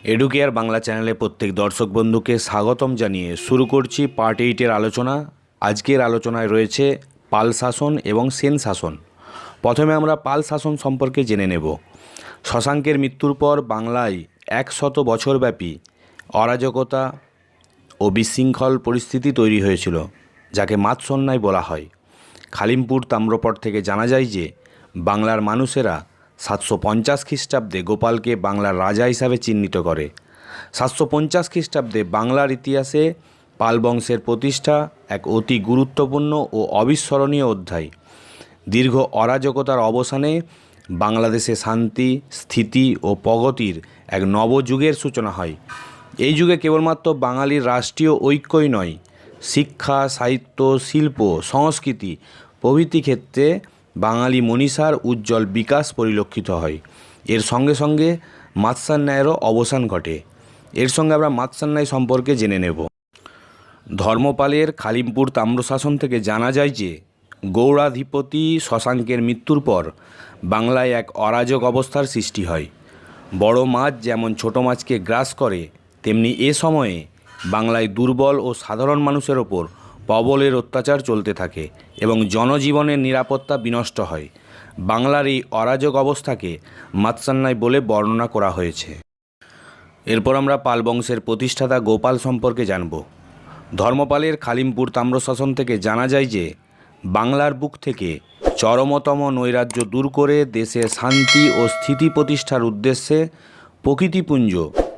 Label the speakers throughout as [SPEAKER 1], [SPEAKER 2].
[SPEAKER 1] Educare Bangla চ্যানেলে প্রত্যেক দর্শক বন্ধুকে স্বাগতম জানিয়ে শুরু করছি পার্ট 8-এর আলোচনা। আজকের আলোচনায় রয়েছে পাল শাসন এবং সেন শাসন। প্রথমে আমরা পাল শাসন সম্পর্কে জেনে নেব। শশাঙ্কের মৃত্যুর পর বাংলায় 100 বছরব্যাপী অরাজকতা ও বিশৃঙ্খল পরিস্থিতি তৈরি হয়েছিল, যাকে মাৎসন্যায় বলা হয়। খালিমপুর তাম্রপট থেকে জানা যায় যে বাংলার মানুষেরা 750 খ্রিস্টাব্দে গোপালকে বাংলার রাজা হিসাবে চিহ্নিত করে। 750 খ্রিস্টাব্দে বাংলার ইতিহাসে পাল বংশের প্রতিষ্ঠা এক অতি গুরুত্বপূর্ণ ও অবিস্মরণীয় অধ্যায়। দীর্ঘ অরাজকতার অবসানে বাংলাদেশে শান্তি, স্থিতি ও প্রগতির এক নবযুগের সূচনা হয়। এই যুগে কেবলমাত্র বাঙালির রাষ্ট্রীয় ঐক্যই নয়, শিক্ষা, সাহিত্য, শিল্প, সংস্কৃতি প্রভৃতি ক্ষেত্রে বাঙালি মনীষার উজ্জ্বল বিকাশ পরিলক্ষিত হয়। এর সঙ্গে সঙ্গে মাৎসান্যায়েরও অবসান ঘটে। এর সঙ্গে আমরা মাৎসান্যায় সম্পর্কে জেনে নেব। ধর্মপালের খালিমপুর তাম্রশাসন থেকে জানা যায় যে গৌড়াধিপতি শশাঙ্কের মৃত্যুর পর বাংলায় এক অরাজক অবস্থার সৃষ্টি হয়। বড় মাছ যেমন ছোট মাছকে গ্রাস করে, তেমনি এ সময়ে বাংলায় দুর্বল ও সাধারণ মানুষের ওপর প্রবলের অত্যাচার চলতে থাকে এবং জনজীবনের নিরাপত্তা বিনষ্ট হয়। বাংলার এই অরাজক অবস্থাকে মাৎসান্যায় বলে বর্ণনা করা হয়েছে। এরপর আমরা পাল বংশের প্রতিষ্ঠাতা গোপাল সম্পর্কে জানব। ধর্মপালের খালিমপুর তাম্রশাসন থেকে জানা যায় যে বাংলার বুক থেকে চরমতম নৈরাজ্য দূর করে দেশে শান্তি ও স্থিতি প্রতিষ্ঠার উদ্দেশ্যে প্রকৃতিপুঞ্জ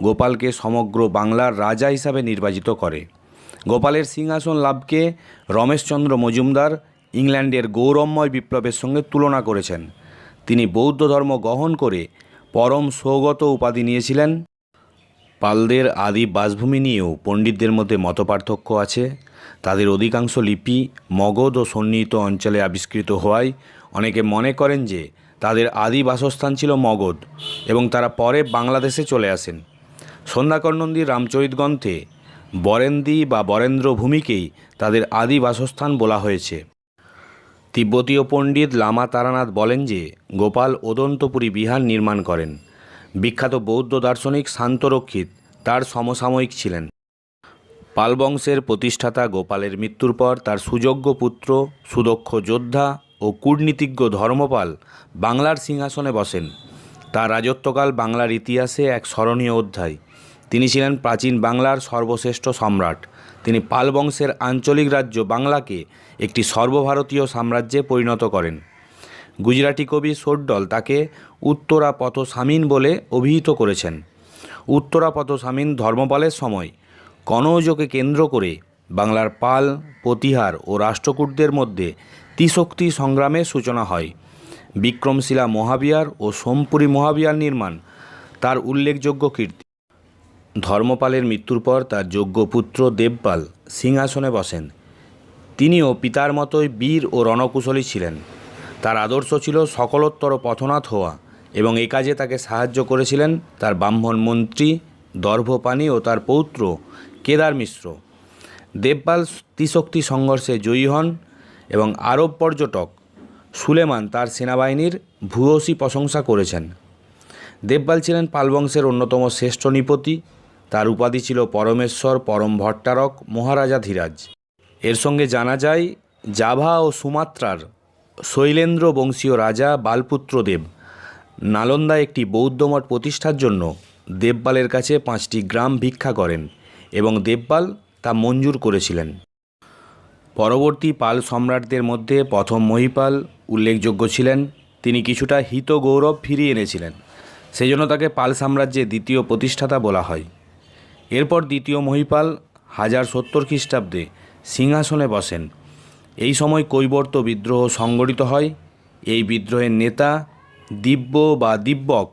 [SPEAKER 1] গোপালকে সমগ্র বাংলার রাজা হিসাবে নির্বাচিত করে। গোপালের সিংহাসন লাভকে রমেশচন্দ্র মজুমদার ইংল্যান্ডের গৌরবময় বিপ্লবের সঙ্গে তুলনা করেছেন। তিনি বৌদ্ধ ধর্ম গ্রহণ করে পরম সৌগত উপাধি নিয়েছিলেন। পালদের আদি বাসভূমি নিয়েও পণ্ডিতদের মধ্যে মতপার্থক্য আছে। তাদের অধিকাংশ লিপি মগধ ও সন্নিহিত অঞ্চলে আবিষ্কৃত হওয়ায় অনেকে মনে করেন যে তাদের আদি বাসস্থান ছিল মগধ এবং তারা পরে বাংলাদেশে চলে আসেন। সন্ধ্যাকর নন্দীর রামচরিত গ্রন্থে বরেন্দ্রী বা বরেন্দ্র ভূমিকেই তাদের আদি বাসস্থান বলা হয়েছে। তিব্বতীয় পণ্ডিত লামা তারানাথ বলেন যে গোপাল ওদন্তপুরী বিহার নির্মাণ করেন। বিখ্যাত বৌদ্ধ দার্শনিক শান্তরক্ষিত তার সমসাময়িক ছিলেন। পাল বংশের প্রতিষ্ঠাতা গোপালের মৃত্যুর পর তার সুযোগ্য পুত্র, সুদক্ষ যোদ্ধা ও কূটনীতিজ্ঞ ধর্মপাল বাংলার সিংহাসনে বসেন। তার রাজত্বকাল বাংলার ইতিহাসে এক স্মরণীয় অধ্যায়। তিনি ছিলেন প্রাচীন বাংলার সর্বশ্রেষ্ঠ সম্রাট। তিনি পাল বংশের আঞ্চলিক রাজ্য বাংলাকে একটি সর্বভারতীয় সাম্রাজ্যে পরিণত করেন। গুজরাটি কবি সোড্ডল তাকে উত্তরা পথস্বামীন বলে অভিহিত করেছেন। উত্তরা পথস্বামীন ধর্মপালের সময় কনৌজকে কেন্দ্র করে বাংলার পাল, প্রতিহার ও রাষ্ট্রকূটদের মধ্যে ত্রিশক্তি সংগ্রামের সূচনা হয়। বিক্রমশিলা মহাবিহার ও সোমপুরী মহাবিহার নির্মাণ তার উল্লেখযোগ্য কীর্তি। ধর্মপালের মৃত্যুর পর তার যোগ্য পুত্র দেবপাল সিংহাসনে বসেন। তিনিও পিতার মতোই বীর ও রণকুশলী ছিলেন। তার আদর্শ ছিল সকলোত্তর পথনাথ হওয়া এবং এ কাজে তাকে সাহায্য করেছিলেন তার ব্রাহ্মণ মন্ত্রী দর্ভপাণি ও তার পৌত্র কেদার মিশ্র। দেবপাল ত্রিশক্তি সংঘর্ষে জয়ী হন এবং আরব পর্যটক সুলেমান তার সেনাবাহিনীর ভূয়সী প্রশংসা করেছেন। দেবপাল ছিলেন পাল বংশের অন্যতম শ্রেষ্ঠ নৃপতি। তার উপাধি ছিল পরমেশ্বর, পরম ভট্টারক, মহারাজা ধীরাজ। এর সঙ্গে জানা যায় জাভা ও সুমাত্রার শৈলেন্দ্র বংশীয় রাজা বালপুত্র দেব নালন্দায় একটি বৌদ্ধমঠ প্রতিষ্ঠার জন্য দেবপালের কাছে 5টি গ্রাম ভিক্ষা করেন এবং দেবপাল তা মঞ্জুর করেছিলেন। পরবর্তী পাল সম্রাটদের মধ্যে প্রথম মহিপাল উল্লেখযোগ্য ছিলেন। তিনি কিছুটা হিত গৌরব ফিরিয়ে এনেছিলেন, সেজন্য তাকে পাল সাম্রাজ্যের দ্বিতীয় প্রতিষ্ঠাতা বলা হয়। এরপর দ্বিতীয় মহিপাল 1070 খ্রিস্টাব্দে সিংহাসনে বসেন। এই সময় কৈবর্ত বিদ্রোহ সংগঠিত হয়। এই বিদ্রোহের নেতা দিব্য বা দিব্যক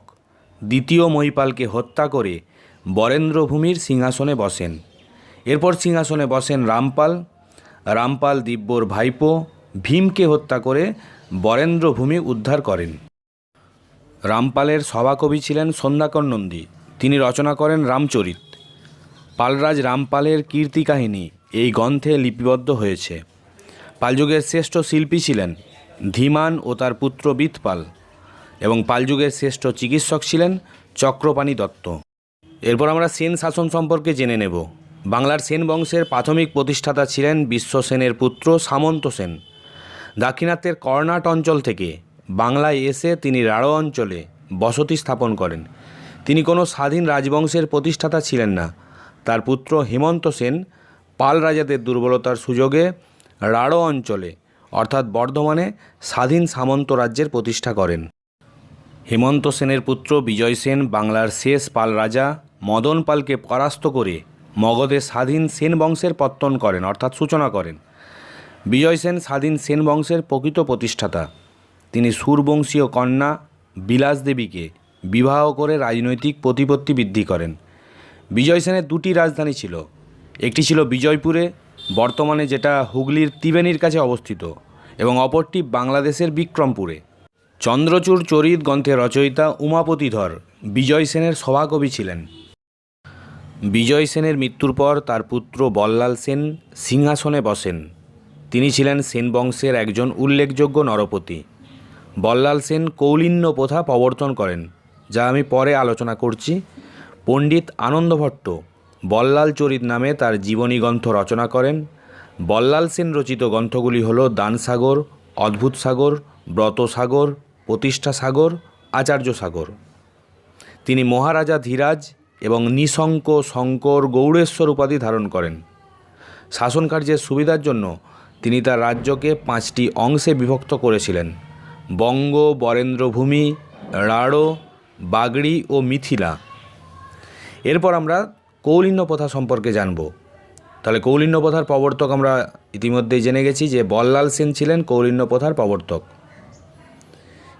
[SPEAKER 1] দ্বিতীয় মহিপালকে হত্যা করে বরেন্দ্রভূমির সিংহাসনে বসেন। এরপর সিংহাসনে বসেন রামপাল। রামপাল দিব্যর ভাইপো ভীমকে হত্যা করে বরেন্দ্রভূমি উদ্ধার করেন। রামপালের সভাকবি ছিলেন সন্ধ্যাকর নন্দী। তিনি রচনা করেন রামচরিত। পালরাজ রামপালের কীর্তি কাহিনী এই গ্রন্থে লিপিবদ্ধ হয়েছে। পালযুগের শ্রেষ্ঠ শিল্পী ছিলেন ধীমান ও তার পুত্র বিতপাল এবং পালযুগের শ্রেষ্ঠ চিকিৎসক ছিলেন চক্রপাণি দত্ত। এরপর আমরা সেন শাসন সম্পর্কে জেনে নেব। বাংলার সেন বংশের প্রাথমিক প্রতিষ্ঠাতা ছিলেন বিশ্বসেনের পুত্র সামন্ত সেন। দাক্ষিণাত্যের কর্ণাট অঞ্চল থেকে বাংলায় এসে তিনি রাঢ় অঞ্চলে বসতি স্থাপন করেন। তিনি কোনো স্বাধীন রাজবংশের প্রতিষ্ঠাতা ছিলেন না। তার পুত্র হেমন্ত সেন পাল রাজাদের দুর্বলতার সুযোগে রাঢ় অঞ্চলে অর্থাৎ বর্ধমানে স্বাধীন সামন্ত রাজ্যের প্রতিষ্ঠা করেন। হেমন্ত সেনের পুত্র বিজয় সেন বাংলার শেষ পাল রাজা মদন পালকে পরাস্ত করে মগধে স্বাধীন সেন বংশের পত্তন করেন অর্থাৎ সূচনা করেন। বিজয় সেন স্বাধীন সেন বংশের প্রকৃত প্রতিষ্ঠাতা। তিনি সুরবংশীয় কন্যা বিলাস দেবীকে বিবাহ করে রাজনৈতিক প্রতিপত্তি বৃদ্ধি করেন। বিজয় সেনের দুটি রাজধানী ছিল, একটি ছিল বিজয়পুরে, বর্তমানে যেটা হুগলির ত্রিবেণীর কাছে অবস্থিত, এবং অপরটি বাংলাদেশের বিক্রমপুরে। চন্দ্রচূড় চরিত গ্রন্থের রচয়িতা উমাপতিধর বিজয় সেনের সভাকবি ছিলেন। বিজয় সেনের মৃত্যুর পর তার পুত্র বল্লাল সেন সিংহাসনে বসেন। তিনি ছিলেন সেন বংশের একজন উল্লেখযোগ্য নরপতি। বল্লাল সেন কৌলিন্য প্রথা প্রবর্তন করেন, যা আমি পরে আলোচনা করছি। পণ্ডিত আনন্দ ভট্ট বল্লাল চরিত নামে তার জীবনী গ্রন্থ রচনা করেন। বল্লাল সেন রচিত গ্রন্থগুলি হল দানসাগর, অদ্ভুত সাগর, ব্রত সাগর, প্রতিষ্ঠা সাগর, আচার্য সাগর। তিনি মহারাজা ধীরাজ এবং নিঃশঙ্ক শঙ্কর গৌড়েশ্বর উপাধি ধারণ করেন। শাসন কার্যের সুবিধার জন্য তিনি তার রাজ্যকে 5টি অংশে বিভক্ত করেছিলেন: বঙ্গ, বরেন্দ্রভূমি, রাঢ়, বাগড়ি ও মিথিলা। এরপর আমরা কৌলিন্য প্রথা সম্পর্কে জানব। তাহলে কৌলিন্য প্রথার প্রবর্তক আমরা ইতিমধ্যেই জেনে গেছি যে বল্লাল সেন ছিলেন কৌলিন্য প্রথার প্রবর্তক।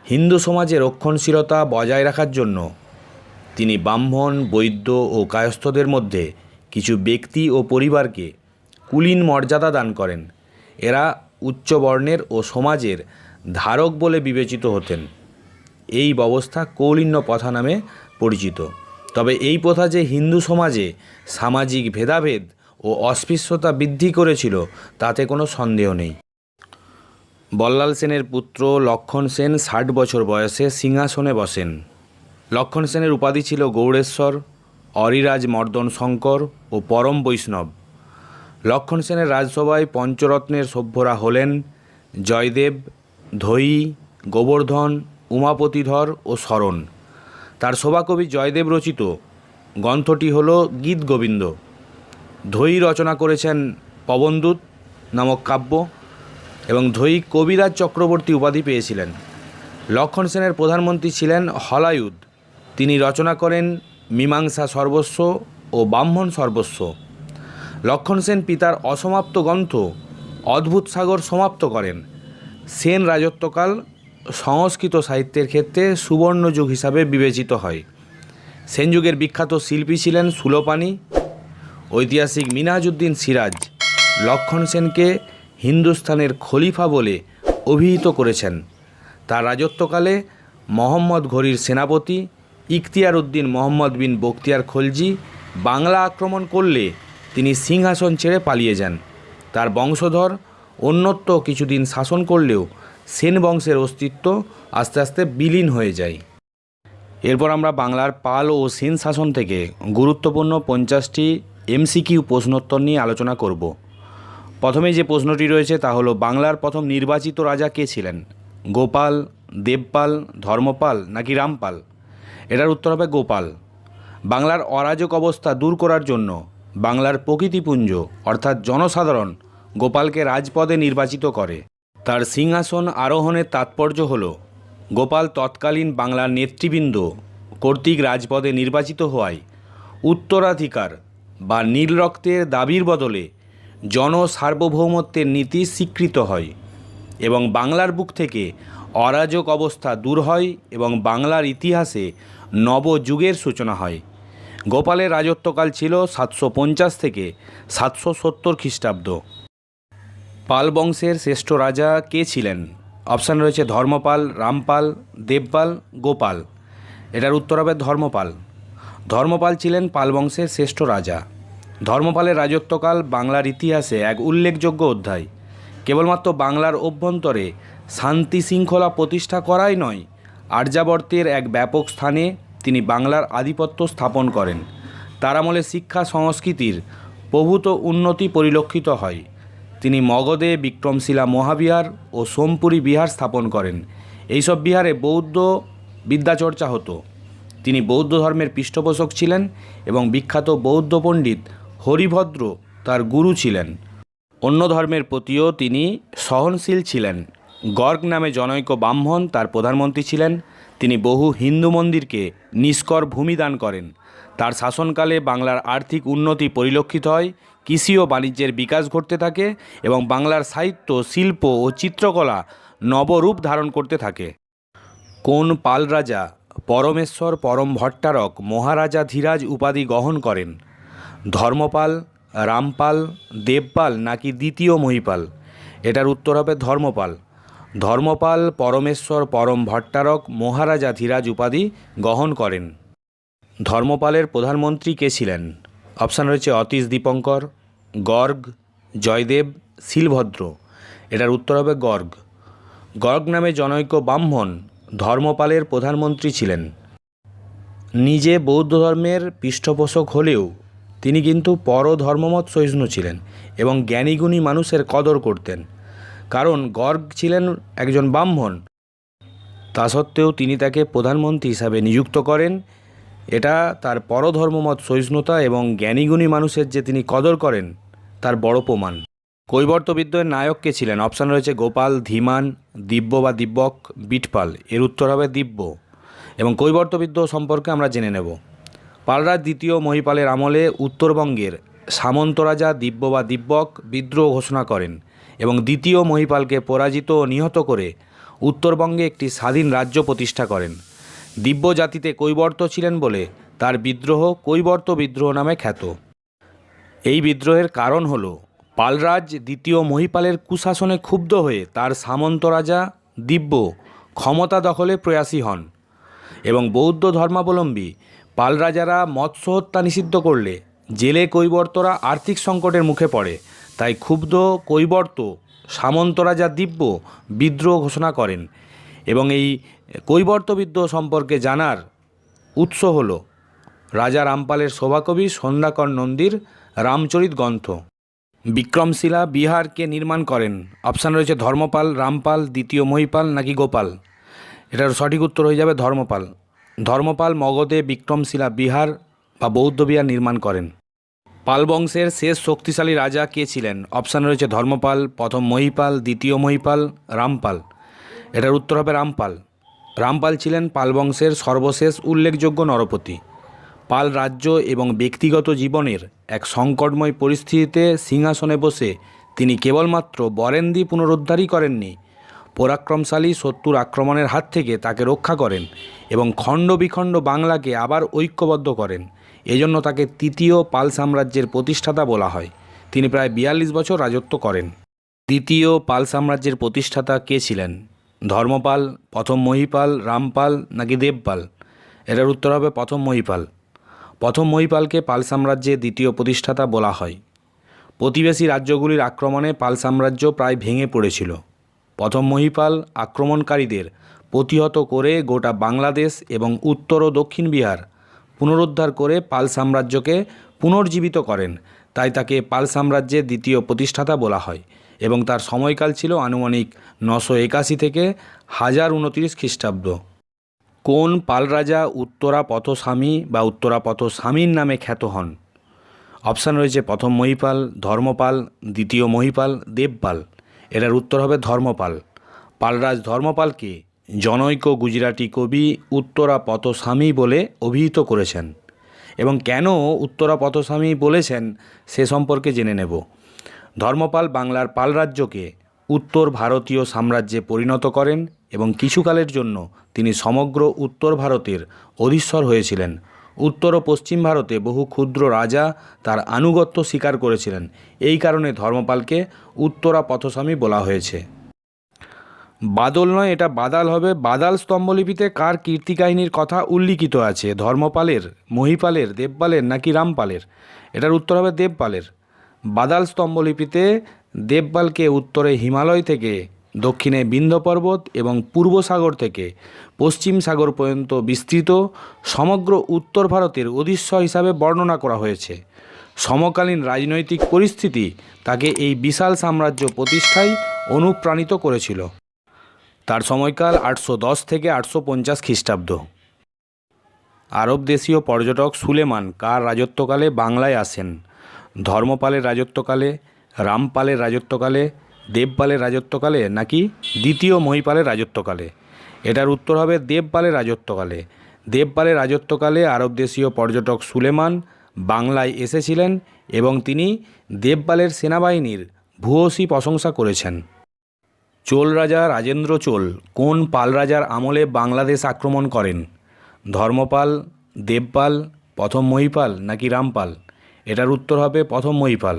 [SPEAKER 1] হিন্দু সমাজে রক্ষণশীলতা বজায় রাখার জন্য তিনি ব্রাহ্মণ, বৈদ্য ও কায়স্থদের মধ্যে কিছু ব্যক্তি ও পরিবারকে কুলীন মর্যাদা দান করেন। এরা উচ্চ বর্ণের ও সমাজের ধারক বলে বিবেচিত হতেন। এই ব্যবস্থা কৌলিন্য প্রথা নামে পরিচিত। তবে এই প্রথা যে হিন্দু সমাজে সামাজিক ভেদাভেদ ও অস্পৃশ্যতা বৃদ্ধি করেছিল তাতে কোনো সন্দেহ নেই। বল্লাল সেনের পুত্র লক্ষণ সেন 60 বছর বয়সে সিংহাসনে বসেন। লক্ষণ সেনের উপাধি ছিল গৌড়েশ্বর, অরিরাজ মর্দন শঙ্কর ও পরম বৈষ্ণব। লক্ষণ সেনের রাজসভায় পঞ্চরত্নের সভ্যরা হলেন জয়দেব, ধয়ী, গোবর্ধন, উমাপতিধর ও শরণ। তার সভাকবি জয়দেব রচিত গ্রন্থটি হল গীত গোবিন্দ। ধয়ী রচনা করেছেন পবনদূত নামক কাব্য, এবং ধয়ী কবিরাজ চক্রবর্তী উপাধি পেয়েছিলেন। লক্ষণ সেনের প্রধানমন্ত্রী ছিলেন হলায়ুধ। তিনি রচনা করেন মীমাংসা সর্বস্ব ও ব্রাহ্মণ সর্বস্ব। লক্ষণ সেন পিতার অসমাপ্ত গ্রন্থ অদ্ভুত সাগর সমাপ্ত করেন। সেন রাজত্বকাল সংস্কৃত সাহিত্যের ক্ষেত্রে সুবর্ণযুগ হিসাবে বিবেচিত হয়। সেন যুগের বিখ্যাত শিল্পী ছিলেন সুলোপানি। ঐতিহাসিক মিনহাজউদ্দিন সিরাজ লক্ষণ সেনকে হিন্দুস্তানের খলিফা বলে অভিহিত করেছেন। তার রাজত্বকালে মোহাম্মদ ঘুরির সেনাপতি ইখতিয়ার উদ্দিন মোহাম্মদ বিন বখতিয়ার খলজি বাংলা আক্রমণ করলে তিনি সিংহাসন ছেড়ে পালিয়ে যান। তার বংশধর অন্যত্র কিছুদিন শাসন করলেও সেন বংশের অস্তিত্ব আস্তে আস্তে বিলীন হয়ে যায়। এরপর আমরা বাংলার পাল ও সেন শাসন থেকে গুরুত্বপূর্ণ 50টি MCQ প্রশ্নোত্তর নিয়ে আলোচনা করব। প্রথমে যে প্রশ্নটি রয়েছে তা হলো, বাংলার প্রথম নির্বাচিত রাজা কে ছিলেন? গোপাল, দেবপাল, ধর্মপাল নাকি রামপাল? এটার উত্তর হবে গোপাল। বাংলার অরাজক অবস্থা দূর করার জন্য বাংলার প্রকৃতিপুঞ্জ অর্থাৎ জনসাধারণ গোপালকে রাজপদে নির্বাচিত করে। তার সিংহাসন আরোহণের তাৎপর্য হল গোপাল তৎকালীন বাংলার নেতৃবৃন্দ কর্তৃক রাজপদে নির্বাচিত হওয়ায় উত্তরাধিকার বা নীল রক্তের দাবির বদলে জনসার্বভৌমত্বের নীতি স্বীকৃত হয় এবং বাংলার বুক থেকে অরাজক অবস্থা দূর হয় এবং বাংলার ইতিহাসে নবযুগের সূচনা হয়। গোপালের রাজত্বকাল ছিল 750 থেকে 770 খ্রিস্টাব্দ। পাল বংশের শ্রেষ্ঠ রাজা কে ছিলেন? অপশান রয়েছে ধর্মপাল, রামপাল, দেবপাল, গোপাল। এটার উত্তর হবে ধর্মপাল। ধর্মপাল ছিলেন পাল বংশের শ্রেষ্ঠ রাজা। ধর্মপালের রাজত্বকাল বাংলার ইতিহাসে এক উল্লেখযোগ্য অধ্যায়। কেবলমাত্র বাংলার অভ্যন্তরে শান্তি শৃঙ্খলা প্রতিষ্ঠা করাই নয়, আর্যাবর্তের এক ব্যাপক স্থানে তিনি বাংলার আধিপত্য স্থাপন করেন। তার আমলে শিক্ষা সংস্কৃতির প্রভূত উন্নতি পরিলক্ষিত হয়। তিনি মগধে বিক্রমশিলা মহাবিহার ও সোমপুরী বিহার স্থাপন করেন। এইসব বিহারে বৌদ্ধ বিদ্যাচর্চা হতো। তিনি বৌদ্ধ ধর্মের পৃষ্ঠপোষক ছিলেন এবং বিখ্যাত বৌদ্ধ পণ্ডিত হরিভদ্র তার গুরু ছিলেন। অন্য ধর্মের প্রতিও তিনি সহনশীল ছিলেন। গর্গ নামে জনৈক ব্রাহ্মণ তার প্রধানমন্ত্রী ছিলেন। তিনি বহু হিন্দু মন্দিরকে নিষ্কর ভূমি দান করেন। তার শাসনকালে বাংলার আর্থিক উন্নতি পরিলক্ষিত হয়, কৃষি ও বাণিজ্যের বিকাশ ঘটতে থাকে এবং বাংলার সাহিত্য, শিল্প ও চিত্রকলা নবরূপ ধারণ করতে থাকে। কোন পাল রাজা পরমেশ্বর পরম ভট্টারক মহারাজা ধীরাজ উপাধি গ্রহণ করেন? ধর্মপাল, রামপাল, দেবপাল নাকি দ্বিতীয় মহিপাল? এটার উত্তর হবে ধর্মপাল। ধর্মপাল পরমেশ্বর পরম ভট্টারক মহারাজা ধীরাজ উপাধি গ্রহণ করেন। ধর্মপালের প্রধানমন্ত্রী কে ছিলেন? অপশান রয়েছে অতীশ দীপঙ্কর, গর্গ, জয়দেব, শিলভদ্র। এটার উত্তর হবে গর্গ। গর্গ নামে জনৈক ব্রাহ্মণ ধর্মপালের প্রধানমন্ত্রী ছিলেন। নিজে বৌদ্ধ ধর্মের পৃষ্ঠপোষক হলেও তিনি কিন্তু পরধর্মমত সহিষ্ণু ছিলেন এবং জ্ঞানীগুণী মানুষের কদর করতেন। কারণ গর্গ ছিলেন একজন ব্রাহ্মণ, তা সত্ত্বেও তিনি তাকে প্রধানমন্ত্রী হিসাবে নিযুক্ত করেন। এটা তার পরধর্মমত সহিষ্ণুতা এবং জ্ঞানীগুণী মানুষের যে তিনি কদর করেন তার বড় প্রমাণ। কৈবর্ত বিদ্রোহের নায়ক কে ছিলেন? অপশান রয়েছে গোপাল, ধীমান, দিব্য বা দিব্যক, বিটপাল। এর উত্তর হবে দিব্য। এবং কৈবর্ত বিদ্রোহ সম্পর্কে আমরা জেনে নেব। পালরাজ দ্বিতীয় মহিপালের আমলে উত্তরবঙ্গের সামন্ত রাজা দিব্য বা দিব্যক বিদ্রোহ ঘোষণা করেন এবং দ্বিতীয় মহিপালকে পরাজিত ও নিহত করে উত্তরবঙ্গে একটি স্বাধীন রাজ্য প্রতিষ্ঠা করেন। দিব্য জাতিতে কৈবর্ত ছিলেন বলে তার বিদ্রোহ কৈবর্ত বিদ্রোহ নামে খ্যাত। এই বিদ্রোহের কারণ হল পালরাজ দ্বিতীয় মহিপালের কুশাসনে ক্ষুব্ধ হয়ে তার সামন্ত রাজা দিব্য ক্ষমতা দখলে প্রয়াসী হন এবং বৌদ্ধ ধর্মাবলম্বী পাল রাজারা মৎস্য হত্যা নিষিদ্ধ করলে জেলে কৈবর্তরা আর্থিক সংকটের মুখে পড়ে। তাই ক্ষুব্ধ কৈবর্ত সামন্ত রাজা দিব্য বিদ্রোহ ঘোষণা করেন এবং এই কৈবর্ত বিদ্রোহ সম্পর্কে জানার উৎস হল রাজা রামপালের সভাকবি সন্ধ্যাকর নন্দীর রামচরিত গ্রন্থ। বিক্রমশিলা বিহারকে নির্মাণ করেন? অপশান রয়েছে ধর্মপাল, রামপাল, দ্বিতীয় মহিপাল নাকি গোপাল। এটার সঠিক উত্তর হয়ে যাবে ধর্মপাল। ধর্মপাল মগধে বিক্রমশিলা বিহার বা বৌদ্ধ বিহার নির্মাণ করেন। পাল বংশের শেষ শক্তিশালী রাজা কে ছিলেন? অপশান রয়েছে ধর্মপাল, প্রথম মহিপাল, দ্বিতীয় মহিপাল, রামপাল। এটার উত্তর হবে রামপাল। রামপাল ছিলেন পাল বংশের সর্বশেষ উল্লেখযোগ্য নরপতি। পাল রাজ্য এবং ব্যক্তিগত জীবনের এক সংকটময় পরিস্থিতিতে সিংহাসনে বসে তিনি কেবলমাত্র বরেন্দ্রী পুনরুদ্ধারই করেননি, পরাক্রমশালী শত্রুর আক্রমণের হাত থেকে তাকে রক্ষা করেন এবং খণ্ড বিখণ্ড বাংলাকে আবার ঐক্যবদ্ধ করেন। এজন্য তাকে তৃতীয় পাল সাম্রাজ্যের প্রতিষ্ঠাতা বলা হয়। তিনি প্রায় 42 বছর রাজত্ব করেন। দ্বিতীয় পাল সাম্রাজ্যের প্রতিষ্ঠাতা কে ছিলেন? ধর্মপাল, প্রথম মহিপাল, রামপাল নাকি দেবপাল? এটার উত্তর হবে প্রথম মহিপাল। প্রথম মহিপালকে পাল সাম্রাজ্যের দ্বিতীয় প্রতিষ্ঠাতা বলা হয়। প্রতিবেশী রাজ্যগুলির আক্রমণে পাল সাম্রাজ্য প্রায় ভেঙে পড়েছিল। প্রথম মহিপাল আক্রমণকারীদের প্রতিহত করে গোটা বাংলাদেশ এবং উত্তর ও দক্ষিণ বিহার পুনরুদ্ধার করে পাল সাম্রাজ্যকে পুনর্জীবিত করেন। তাই তাকে পাল সাম্রাজ্যের দ্বিতীয় প্রতিষ্ঠাতা বলা হয় এবং তার সময়কাল ছিল আনুমানিক 981 থেকে 1029 খ্রিস্টাব্দ। কোন পাল রাজা উত্তরা পথস্বামী বা উত্তরা পথস্বামীর নামে খ্যাত হন? অপশান রয়েছে প্রথম মহিপাল, ধর্মপাল, দ্বিতীয় মহিপাল, দেবপাল। এটার উত্তর হবে ধর্মপাল। পালরাজ ধর্মপালকে জনৈক গুজরাটি কবি উত্তরা পথস্বামী বলে অভিহিত করেছেন এবং কেন উত্তরা পথস্বামী বলেছেন সে সম্পর্কে জেনে নেব। ধর্মপাল বাংলার পাল রাজ্যকে উত্তর ভারতীয় সাম্রাজ্যে পরিণত করেন এবং কিছুকালের জন্য তিনি সমগ্র উত্তর ভারতের অধীশ্বর হয়েছিলেন। উত্তর ও পশ্চিম ভারতে বহু ক্ষুদ্র রাজা তার আনুগত্য স্বীকার করেছিলেন। এই কারণে ধর্মপালকে উত্তরা পথস্বামী বলা হয়েছে। বাদল নয়, এটা বাদাল হবে। বাদাল স্তম্ভলিপিতে কার কীর্তিকাহিনীর কথা উল্লিখিত আছে? ধর্মপালের, মহিপালের, দেবপালের নাকি রামপালের? এটার উত্তর হবে দেবপালের। বাদাল স্তম্ভলিপিতে দেবপালকে উত্তরে হিমালয় থেকে দক্ষিণে বিন্ধ্য পর্বত এবং পূর্ব সাগর থেকে পশ্চিম সাগর পর্যন্ত বিস্তৃত সমগ্র উত্তর ভারতের অধীশ্বর হিসাবে বর্ণনা করা হয়েছে। সমকালীন রাজনৈতিক পরিস্থিতি তাকে এই বিশাল সাম্রাজ্য প্রতিষ্ঠায় অনুপ্রাণিত করেছিল। তার সময়কাল 810 থেকে 850 খ্রিস্টাব্দ। আরব দেশীয় পর্যটক সুলেমান কার রাজত্বকালে বাংলায় আসেন? ধর্মপালের রাজত্বকালে, রামপালের রাজত্বকালে, দেবপালের রাজত্বকালে নাকি দ্বিতীয় মহিপালের রাজত্বকালে? এটার উত্তর হবে দেবপালের রাজত্বকালে। দেবপালের রাজত্বকালে আরব দেশীয় পর্যটক সুলেমান বাংলায় এসেছিলেন এবং তিনি দেবপালের সেনাবাহিনীর ভূয়সী প্রশংসা করেছেন। চোল রাজা রাজেন্দ্র চোল কোন পাল রাজার আমলে বাংলাদেশ আক্রমণ করেন? ধর্মপাল, দেবপাল, প্রথম মহিপাল নাকি রামপাল? এটার উত্তর হবে প্রথম মহিপাল।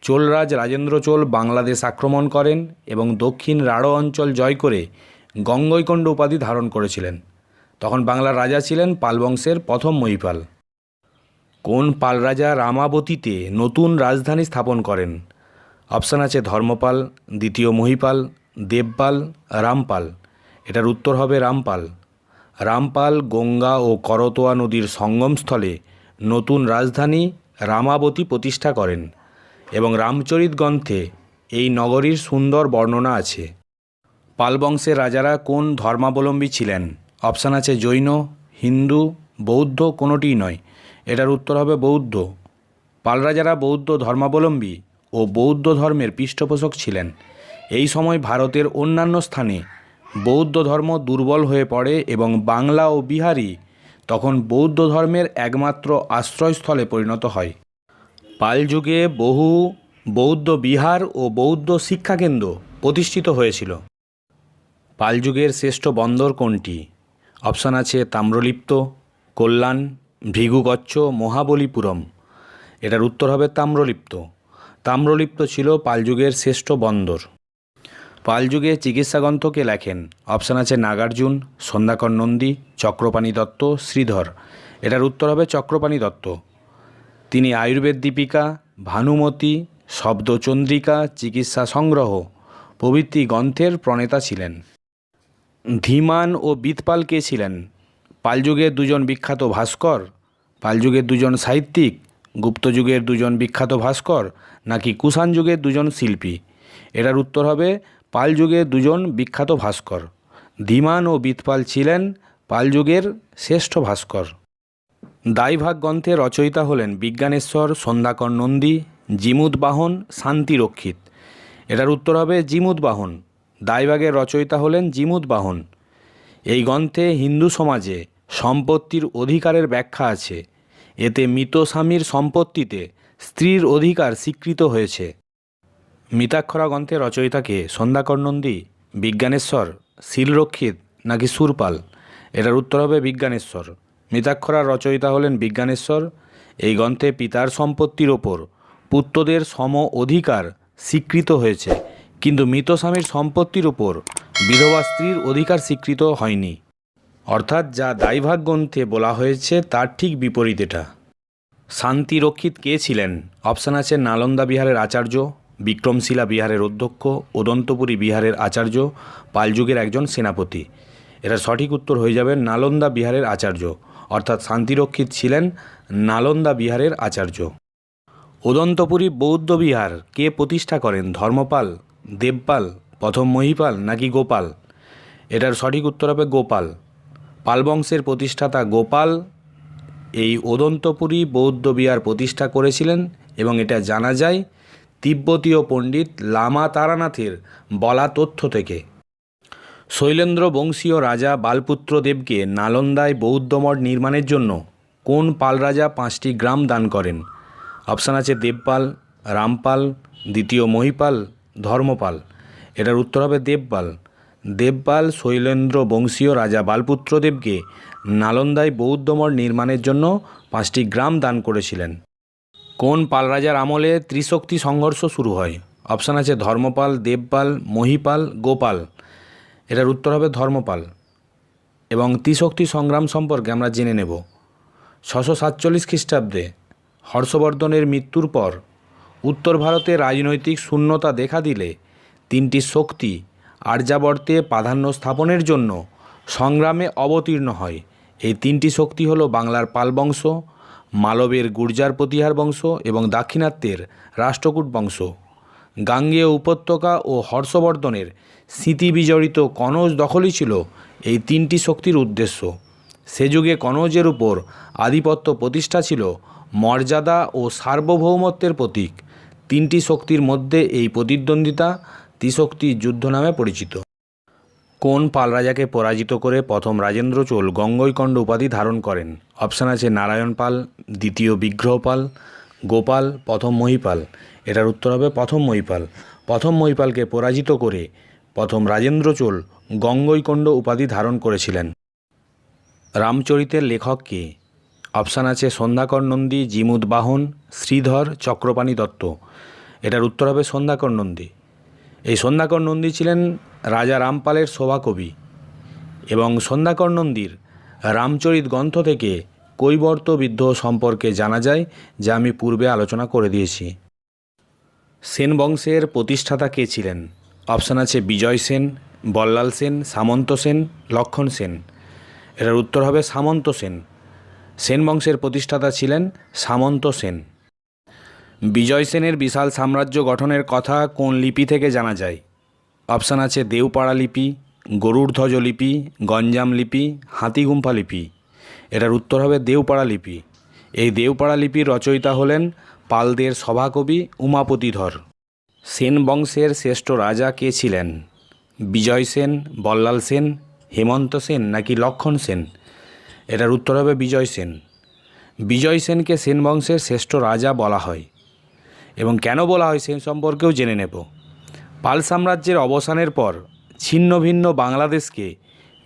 [SPEAKER 1] চোলরাজ রাজেন্দ্র চোল বাংলাদেশ আক্রমণ করেন এবং দক্ষিণ রাঢ় অঞ্চল জয় করে গঙ্গৈকণ্ড উপাধি ধারণ করেছিলেন। তখন বাংলার রাজা ছিলেন পাল বংশের প্রথম মহিপাল। কোন পাল রাজা রামাবতীতে নতুন রাজধানী স্থাপন করেন? অপশান আছে ধর্মপাল, দ্বিতীয় মহিপাল, দেবপাল, রামপাল। এটার উত্তর হবে রামপাল। রামপাল গঙ্গা ও করতোয়া নদীর সঙ্গমস্থলে নতুন রাজধানী রামাবতী প্রতিষ্ঠা করেন এবং রামচরিত গ্রন্থে এই নগরীর সুন্দর বর্ণনা আছে। পাল বংশের রাজারা কোন ধর্মাবলম্বী ছিলেন? অপশান আছে জৈন, হিন্দু, বৌদ্ধ, কোনোটিই নয়। এটার উত্তর হবে বৌদ্ধ। পাল রাজারা বৌদ্ধ ধর্মাবলম্বী ও বৌদ্ধ ধর্মের পৃষ্ঠপোষক ছিলেন। এই সময় ভারতের অন্যান্য স্থানে বৌদ্ধ ধর্ম দুর্বল হয়ে পড়ে এবং বাংলা ও বিহারই তখন বৌদ্ধ ধর্মের একমাত্র আশ্রয়স্থলে পরিণত হয়। পাল যুগে বহু বৌদ্ধ বিহার ও বৌদ্ধ শিক্ষাকেন্দ্র প্রতিষ্ঠিত হয়েছিল। পাল যুগের শ্রেষ্ঠ বন্দর কোনটি? অপশান আছে তাম্রলিপ্ত, কল্যাণ, ভৃগুগচ্ছ, মহাবলীপুরম। এটার উত্তর হবে তাম্রলিপ্ত। তাম্রলিপ্ত ছিল পাল যুগের শ্রেষ্ঠ বন্দর। পাল যুগে চিকিৎসা গ্রন্থ কে লেখেন? অপশান আছে নাগার্জুন, সন্ধ্যাকর নন্দী, চক্রপাণি দত্ত, শ্রীধর। এটার উত্তর হবে চক্রপাণি দত্ত। তিনি আয়ুর্বেদ দীপিকা, ভানুমতি, শব্দচন্দ্রিকা, চিকিৎসা সংগ্রহ প্রভৃতি গ্রন্থের প্রণেতা ছিলেন। ধীমান ও বিতপাল কে ছিলেন? পাল যুগের দুজন বিখ্যাত ভাস্কর, পাল যুগের দুজন সাহিত্যিক, গুপ্ত যুগের দুজন বিখ্যাত ভাস্কর নাকি কুষাণ যুগের দুজন শিল্পী? এটার উত্তর হবে পাল যুগের দুজন বিখ্যাত ভাস্কর। ধীমান ও বিতপাল ছিলেন পাল যুগের শ্রেষ্ঠ ভাস্কর। দাইভাগ গ্রন্থের রচয়িতা হলেন বিজ্ঞানেশ্বর, সন্ধ্যাকর নন্দী, জিমুদবাহন, শান্তিরক্ষিত। এটার উত্তর হবে জিমুদবাহন। দাইভাগের রচয়িতা হলেন জিমুদবাহন। এই গ্রন্থে হিন্দু সমাজে সম্পত্তির অধিকারের ব্যাখ্যা আছে। এতে মৃত স্বামীর সম্পত্তিতে স্ত্রীর অধিকার স্বীকৃত হয়েছে। মিতাক্ষরা গ্রন্থের রচয়িতাকে সন্ধ্যাকর নন্দী, বিজ্ঞানেশ্বর, শীলরক্ষিত নাকি সুরপাল? এটার উত্তর হবে বিজ্ঞানেশ্বর। মিতাক্ষরার রচয়িতা হলেন বিজ্ঞানেশ্বর। এই গ্রন্থে পিতার সম্পত্তির ওপর পুত্রদের সম অধিকার স্বীকৃত হয়েছে, কিন্তু মৃত স্বামীর সম্পত্তির ওপর বিধবা স্ত্রীর অধিকার স্বীকৃত হয়নি। অর্থাৎ যা দাইভাগ গ্রন্থে বলা হয়েছে তার ঠিক বিপরীত এটা। শান্তিরক্ষিত কে ছিলেন? অপশান আছে নালন্দা বিহারের আচার্য, বিক্রমশিলা বিহারের অধ্যক্ষ, উদন্তপুরী বিহারের আচার্য, পাল যুগের একজন সেনাপতি। এটার সঠিক উত্তর হয়ে যাবে নালন্দা বিহারের আচার্য, অর্থাৎ শান্তিরক্ষিত ছিলেন নালন্দা বিহারের আচার্য। উদন্তপুরী বৌদ্ধ বিহার কে প্রতিষ্ঠা করেন? ধর্মপাল, দেবপাল, প্রথম মহিপাল নাকি গোপাল? এটার সঠিক উত্তর হবে গোপাল। পাল বংশের প্রতিষ্ঠাতা গোপাল এই উদন্তপুরী বৌদ্ধ বিহার প্রতিষ্ঠা করেছিলেন এবং এটা জানা যায় তিব্বতীয় পণ্ডিত লামা তারানাথের বলা তথ্য থেকে। শৈলেন্দ্র বংশীয় রাজা বালপুত্র দেবকে নালন্দায় বৌদ্ধ মঠ নির্মাণের জন্য কোন পাল রাজা 5টি গ্রাম দান করেন? অপশান আছে দেবপাল, রামপাল, দ্বিতীয় মহিপাল, ধর্মপাল। এটার উত্তর হবে দেবপাল। দেবপাল শৈলেন্দ্র বংশীয় রাজা বালপুত্র দেবকে নালন্দায় বৌদ্ধ মঠ নির্মাণের জন্য 5টি গ্রাম দান করেছিলেন। কোন পাল রাজার আমলে ত্রিশক্তি সংঘর্ষ শুরু হয়? অপশান আছে ধর্মপাল, দেবপাল, মহিপাল, গোপাল। এটার উত্তর হবে ধর্মপাল। এবং ত্রিশক্তি সংগ্রাম সম্পর্কে আমরা জেনে নেব। 647 খ্রিস্টাব্দে হর্ষবর্ধনের মৃত্যুর পর উত্তর ভারতে রাজনৈতিক শূন্যতা দেখা দিলে 3টি শক্তি আর্যাবর্তে প্রাধান্য স্থাপনের জন্য সংগ্রামে অবতীর্ণ হয়। এই তিনটি শক্তি হলো বাংলার পাল বংশ, মালবের গুর্জার প্রতিহার বংশ এবং দাক্ষিণাত্যের রাষ্ট্রকূট বংশ। গাঙ্গেয় উপত্যকা ও হর্ষবর্ধনের স্মৃতিবিজড়িত কনৌজ দখলই ছিল এই তিনটি শক্তির উদ্দেশ্য। সে যুগে কনৌজের উপর আধিপত্য প্রতিষ্ঠা ছিল মর্যাদা ও সার্বভৌমত্বের প্রতীক। তিনটি শক্তির মধ্যে এই প্রতিদ্বন্দ্বিতা ত্রিশক্তি যুদ্ধ নামে পরিচিত। কোন পাল রাজাকে পরাজিত করে প্রথম রাজেন্দ্র চোল গঙ্গৈকণ্ড উপাধি ধারণ করেন? অপশান আছে নারায়ণ পাল, দ্বিতীয় বিগ্রহপাল, গোপাল, প্রথম মহিপাল। এটার উত্তর হবে প্রথম মহিপাল। প্রথম মহিপালকে পরাজিত করে প্রথম রাজেন্দ্র চোল গঙ্গৈকণ্ড উপাধি ধারণ করেছিলেন। রামচরিতের লেখক কে? অপশান আছে সন্ধ্যাকর নন্দী, জিমুদ বাহন, শ্রীধর, চক্রপাণি দত্ত। এটার উত্তর হবে সন্ধ্যাকর নন্দী। এই সন্ধ্যাকর নন্দী ছিলেন রাজা রামপালের সভাকবি এবং সন্ধ্যাকর নন্দীর রামচরিত গ্রন্থ থেকে কৈবর্ত বিদ্রোহ সম্পর্কে জানা যায়, যা আমি পূর্বে আলোচনা করে দিয়েছি। সেন বংশের প্রতিষ্ঠাতা কে ছিলেন? অপশান আছে বিজয় সেন, বল্লাল সেন, সামন্ত সেন, লক্ষণ সেন। এটার উত্তর হবে সামন্ত সেন। সেন বংশের প্রতিষ্ঠাতা ছিলেন সামন্ত সেন। বিজয় সেনের বিশাল সাম্রাজ্য গঠনের কথা কোন লিপি থেকে জানা যায়? অপশান আছে দেওপাড়া লিপি, গরুড়ধ্বজ লিপি, গঞ্জাম লিপি, হাতিগুম্ফা লিপি। এটার উত্তর হবে দেওপাড়া লিপি। এই দেওপাড়া লিপির রচয়িতা হলেন পালদের সভাকবি উমাপতিধর। সেন বংশের শ্রেষ্ঠ রাজা কে ছিলেন? বিজয় সেন, বল্লাল সেন, হেমন্ত সেন নাকি লক্ষণ সেন? এটার উত্তর হবে বিজয় সেন। বিজয় সেনকে সেন বংশের শ্রেষ্ঠ রাজা বলা হয় এবং কেন বলা হয় সে সম্পর্কেও জেনে নেব। পাল সাম্রাজ্যের অবসানের পর ছিন্ন ভিন্ন বাংলাদেশকে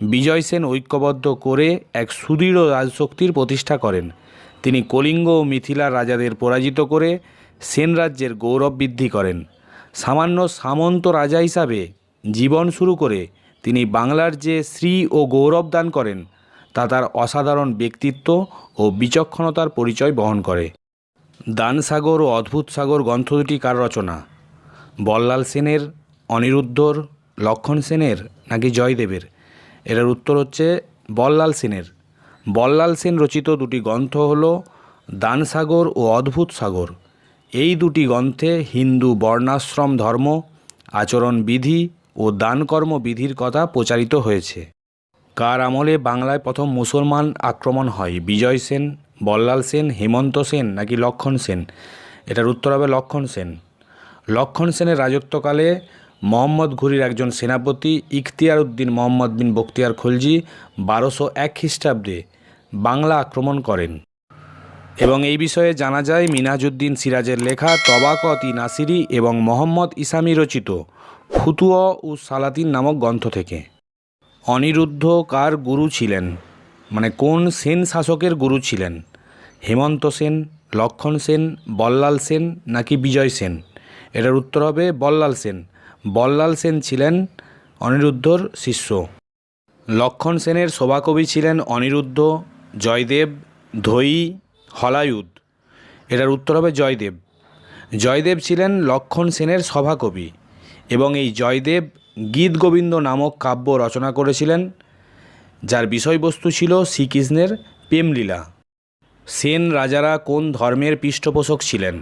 [SPEAKER 1] বিজয় সেন ঐক্যবদ্ধ করে এক সুদৃঢ় রাজশক্তির প্রতিষ্ঠা করেন। তিনি কলিঙ্গ ও মিথিলার রাজাদের পরাজিত করে সেন রাজ্যের গৌরব বৃদ্ধি করেন। সামান্য সামন্ত রাজা হিসাবে জীবন শুরু করে তিনি বাংলার যে শ্রী ও গৌরব দান করেন তা তার অসাধারণ ব্যক্তিত্ব ও বিচক্ষণতার পরিচয় বহন করে। দানসাগর ও অদ্ভুত সাগর গ্রন্থ দুটি কার রচনা? বল্লাল সেনের, অনিরুদ্ধর, লক্ষণ সেনের নাকি জয়দেবের? এটার উত্তর হচ্ছে বল্লাল সেনের। বল্লাল সেন রচিত দুটি গ্রন্থ হল দানসাগর ও অদ্ভুত সাগর। এই দুটি গ্রন্থে হিন্দু বর্ণাশ্রম ধর্ম, আচরণ বিধি ও দানকর্ম বিধির কথা প্রচারিত হয়েছে। কার আমলে বাংলায় প্রথম মুসলমান আক্রমণ হয়? বিজয় সেন, বল্লাল সেন, হেমন্ত সেন নাকি লক্ষণ সেন? এটার উত্তর হবে লক্ষণ সেন। লক্ষণ সেনের রাজত্বকালে মোহাম্মদ ঘুরির একজন সেনাপতি ইখতিয়ার উদ্দিন মোহাম্মদ বিন বখতিয়ার খলজি 1201 খ্রিস্টাব্দে বাংলা আক্রমণ করেন এবং এই বিষয়ে জানা যায় মিনহাজউদ্দিন সিরাজের লেখা তবাকত-ই নাসিরি এবং মোহাম্মদ ইসামি রচিত ফুতুয়া ও সালাতিন নামক গ্রন্থ থেকে। অনিরুদ্ধ কার গুরু ছিলেন? মানে কোন সেন শাসকের গুরু ছিলেন? হেমন্ত সেন, লক্ষণ সেন, বল্লাল সেন নাকি বিজয় সেন? এটার উত্তর হবে বল্লাল সেন। বল্লাল সেন ছিলেন অনিরুদ্ধর শিষ্য। লক্ষণ সেনের সভাকবি ছিলেন অনিরুদ্ধ, জয়দেব, ধয়ী, হলায়ুদ। এটার উত্তর হবে জয়দেব। জয়দেব ছিলেন লক্ষণ সেনের সভাকবি এবং এই জয়দেব গীত গোবিন্দ নামক কাব্য রচনা করেছিলেন, যার বিষয়বস্তু ছিল শ্রীকৃষ্ণের প্রেমলীলা। সেন রাজারা কোন ধর্মের পৃষ্ঠপোষক ছিলেন?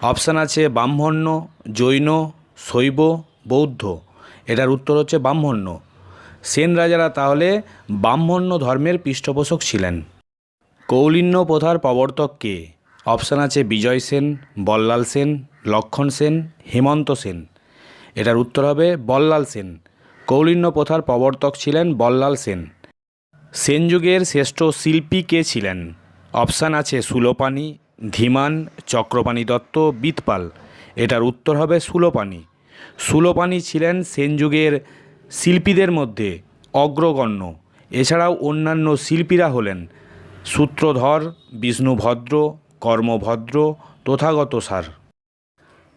[SPEAKER 1] অপশান আছে ব্রাহ্মণ্য, জৈন, শৈব, বৌদ্ধ। এটার উত্তর হচ্ছে ব্রাহ্মণ্য। সেন রাজারা তাহলে ব্রাহ্মণ্য ধর্মের পৃষ্ঠপোষক ছিলেন। কৌলিন্য প্রথার প্রবর্তক কে? অপশান আছে বিজয় সেন, বল্লাল সেন, লক্ষণ সেন, হেমন্ত সেন। এটার উত্তর হবে বল্লাল সেন। কৌলিন্য প্রথার প্রবর্তক ছিলেন বল্লাল সেন। সেন যুগের শ্রেষ্ঠ শিল্পী কে ছিলেন? অপশান আছে সুলোপানি, ধীমান, চক্রপাণি দত্ত, বিতপাল। এটার উত্তর হবে সুলোপানি। সুলোপানি ছিলেন সেন যুগের শিল্পীদের মধ্যে অগ্রগণ্য। এছাড়াও অন্যান্য শিল্পীরা হলেন সূত্রধর, বিষ্ণুভদ্র, কর্মভদ্র, তথাগত সার।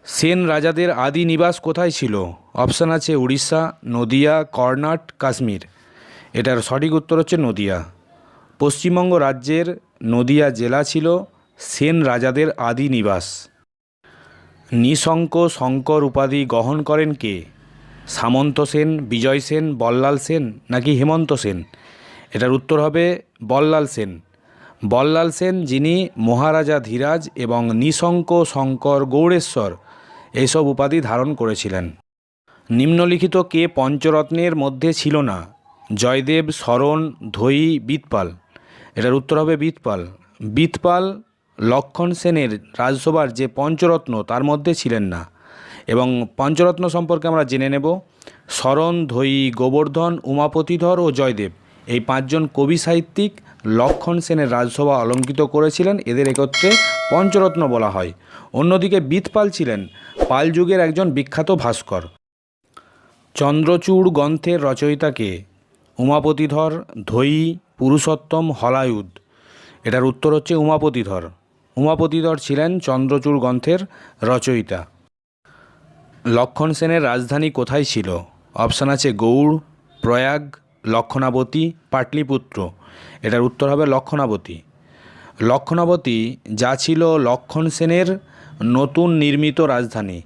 [SPEAKER 1] সেন রাজাদের আদি নিবাস কোথায় ছিল? অপশান আছে উড়িষ্যা, নদিয়া, কর্ণাট, কাশ্মীর। এটার সঠিক উত্তর হচ্ছে নদিয়া। পশ্চিমবঙ্গ রাজ্যের নদিয়া জেলা ছিল সেন রাজাদের আদি নিবাস। নিঃশঙ্ক শঙ্কর উপাধি গ্রহণ করেন কে? সামন্ত সেন, বিজয় সেন, বল্লাল সেন নাকি হেমন্ত সেন? এটার উত্তর হবে বল্লাল সেন। বল্লাল সেন যিনি মহারাজা ধীরাজ এবং নিঃশঙ্ক, শঙ্কর, গৌড়েশ্বর এইসব উপাধি ধারণ করেছিলেন। নিম্নলিখিত কে পঞ্চরত্নের মধ্যে ছিল না? জয়দেব, শরণ, ধৈ, বিতপাল। এটার উত্তর হবে বিতপাল। বিতপাল লক্ষণ সেনের রাজসভার যে পঞ্চরত্ন তার মধ্যে ছিলেন না। এবং পঞ্চরত্ন সম্পর্কে আমরা জেনে নেব। শরণ, ধৈ, গোবর্ধন, উমাপতিধর ও জয়দেব এই পাঁচজন কবি সাহিত্যিক লক্ষণ সেনের রাজসভা অলঙ্কৃত করেছিলেন, এদের একত্রে পঞ্চরত্ন বলা হয়। অন্যদিকে বিতপাল ছিলেন পাল যুগের একজন বিখ্যাত ভাস্কর। চন্দ্রচূড় গ্রন্থের রচয়িতাকে? উমাপতিধর, ধৈ, পুরুষোত্তম, হলায়ুদ। এটার উত্তর হচ্ছে উমাপতিধর। উমাপতিধর ছিলেন চন্দ্রচূড় গ্রন্থের রচয়িতা। লক্ষণ সেনের রাজধানী কোথায় ছিল? অপশান আছে গৌড়, প্রয়াগ, লক্ষণাবতী, পাটলিপুত্র। এটার উত্তর হবে লক্ষণাবতী। লক্ষণাবতী যা ছিল লক্ষণ সেনের নতুন নির্মিত রাজধানী।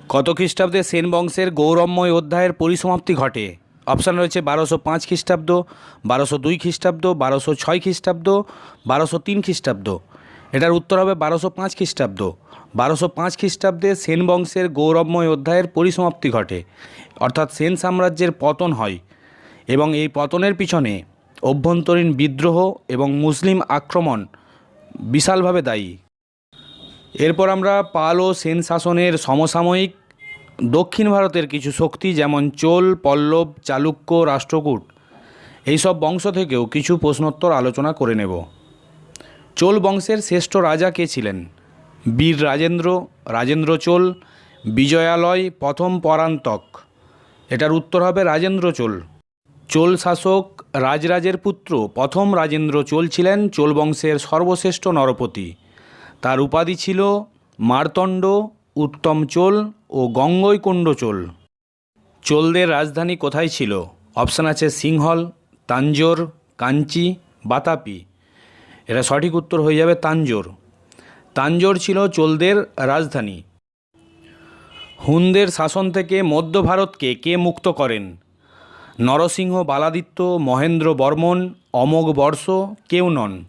[SPEAKER 1] কত খ্রিস্টাব্দে সেন বংশের গৌরবময় অধ্যায়ের পরিসমাপ্তি ঘটে? অপশান রয়েছে 1205 খ্রিস্টাব্দ, 1202 খ্রিস্টাব্দ, 1206 খ্রিস্টাব্দ, 1203 খ্রিস্টাব্দ। এটার উত্তর হবে 1205 খ্রিস্টাব্দ। 1205 খ্রিস্টাব্দে সেন বংশের গৌরবময় অধ্যায়ের পরিসমাপ্তি ঘটে, অর্থাৎ সেন সাম্রাজ্যের পতন হয় এবং এই পতনের পিছনে অভ্যন্তরীণ বিদ্রোহ এবং মুসলিম আক্রমণ বিশালভাবে দায়ী। এরপর আমরা পাল ও সেন শাসনের সমসাময়িক দক্ষিণ ভারতের কিছু শক্তি যেমন চোল, পল্লব, চালুক্য, রাষ্ট্রকূট এইসব বংশ থেকেও কিছু প্রশ্নোত্তর আলোচনা করে নেব। চোল বংশের শ্রেষ্ঠ রাজা কে ছিলেন? বীর রাজেন্দ্র, রাজেন্দ্র চোল, বিজয়ালয়, প্রথম পরান্তক। এটার উত্তর হবে রাজেন্দ্র চোল। চোল শাসক রাজরাজের পুত্র প্রথম রাজেন্দ্র চোল ছিলেন চোল বংশের সর্বশ্রেষ্ঠ নরপতি। তার উপাধি ছিল মার্তণ্ড, উত্তম চোল ও গঙ্গৈকোণ্ড চোল। চোলদের রাজধানী কোথায় ছিল? অপশান আছে সিংহল, তাঞ্জোর, কাঞ্চি, বাতাপি। এটা সঠিক উত্তর হয়ে যাবে তাঞ্জোর। তাঞ্জোর ছিল চোলদের রাজধানী। হুনদের শাসন থেকে মধ্য ভারতকে কে মুক্ত করেন? নরসিংহ বালাদিত্য, মহেন্দ্র বর্মন, অমোঘ বর্ষ, কেউ নন।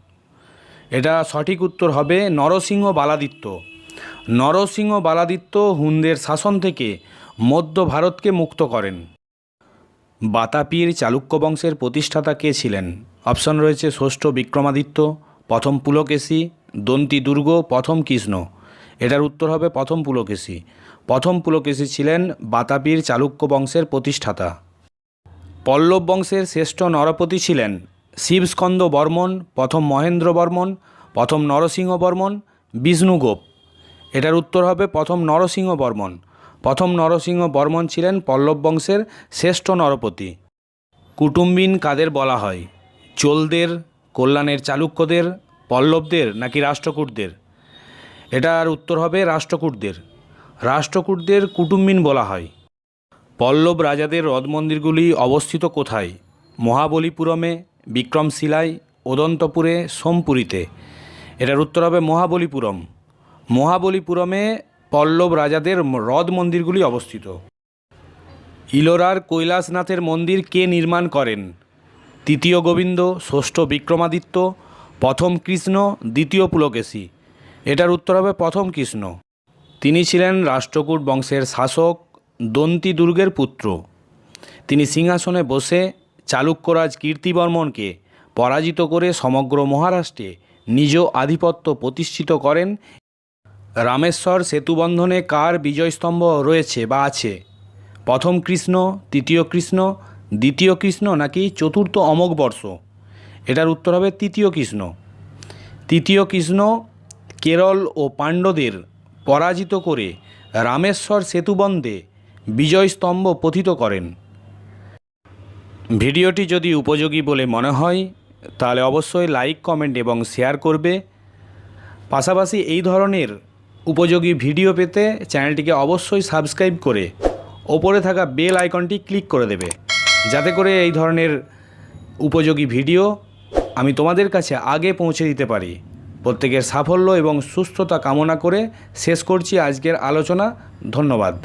[SPEAKER 1] এটা সঠিক উত্তর হবে নরসিংহ বালাদিত্য। নরসিংহ বালাদিত্য হুনদের শাসন থেকে মধ্য ভারতকে মুক্ত করেন। বাতাপির চালুক্য বংশের প্রতিষ্ঠাতা কে ছিলেন? অপশন রয়েছে ষষ্ঠ বিক্রমাদিত্য, প্রথম পুলকেশী, দন্তি দুর্গ, প্রথম কৃষ্ণ। এটার উত্তর হবে প্রথম পুলকেশী। প্রথম পুলকেশী ছিলেন বাতাপির চালুক্য বংশের প্রতিষ্ঠাতা। পল্লব বংশের শ্রেষ্ঠ নরপতি ছিলেন শিবস্কন্দ বর্মন, প্রথম মহেন্দ্র বর্মন, প্রথম নরসিংহ বর্মন, বিষ্ণুগোপ। এটার উত্তর হবে প্রথম নরসিংহ বর্মন। প্রথম নরসিংহ বর্মন ছিলেন পল্লব বংশের শ্রেষ্ঠ নরপতি। কুটুম্বিন কাদের বলা হয়? চোলদের, কল্যাণের চালুক্যদের, পল্লবদের নাকি রাষ্ট্রকূটদের? এটার উত্তর হবে রাষ্ট্রকূটদের। রাষ্ট্রকূটদের কুটুম্বিন বলা হয়। পল্লব রাজাদের হ্রদ মন্দিরগুলি অবস্থিত কোথায়? মহাবলীপুরমে, বিক্রমশিলায়, ওদন্তপুরে, সোমপুরীতে। এটার উত্তর হবে মহাবলীপুরম। মহাবলীপুরমে পল্লব রাজাদের হ্রদ মন্দিরগুলি অবস্থিত। ইলোরার কৈলাসনাথের মন্দির কে নির্মাণ করেন? তৃতীয় গোবিন্দ, ষষ্ঠ বিক্রমাদিত্য, প্রথম কৃষ্ণ, দ্বিতীয় পুলকেশী। এটার উত্তর হবে প্রথম কৃষ্ণ। তিনি ছিলেন রাষ্ট্রকূট বংশের শাসক, দন্তি দুর্গের পুত্র। তিনি সিংহাসনে বসে চালুক্যরাজ কীর্তিবর্মনকে পরাজিত করে সমগ্র মহারাষ্ট্রে নিজ আধিপত্য প্রতিষ্ঠিত করেন। রামেশ্বর সেতুবন্ধনে কার বিজয়স্তম্ভ রয়েছে বা আছে? প্রথম কৃষ্ণ, তৃতীয় কৃষ্ণ, দ্বিতীয় কৃষ্ণ নাকি চতুর্থ অমোঘ বর্ষ? এটার উত্তর হবে তৃতীয় কৃষ্ণ। তৃতীয় কৃষ্ণ কেরল ও পাণ্ড্যদের পরাজিত করে রামেশ্বর সেতুবন্ধে বিজয়স্তম্ভ পতিত করেন। ভিডিওটি যদি উপযোগী বলে মনে হয় তাহলে অবশ্যই লাইক, কমেন্ট এবং শেয়ার করবে। পাশাপাশি এই ধরনের উপযোগী ভিডিও পেতে চ্যানেলটিকে অবশ্যই সাবস্ক্রাইব করে ওপরে থাকা বেল আইকনটি ক্লিক করে দেবে, যাতে করে এই ধরনের উপযোগী ভিডিও আমি তোমাদের কাছে আগে পৌঁছে দিতে পারি। প্রত্যেকের সাফল্য এবং সুস্থতা কামনা করে শেষ করছি আজকের আলোচনা। ধন্যবাদ।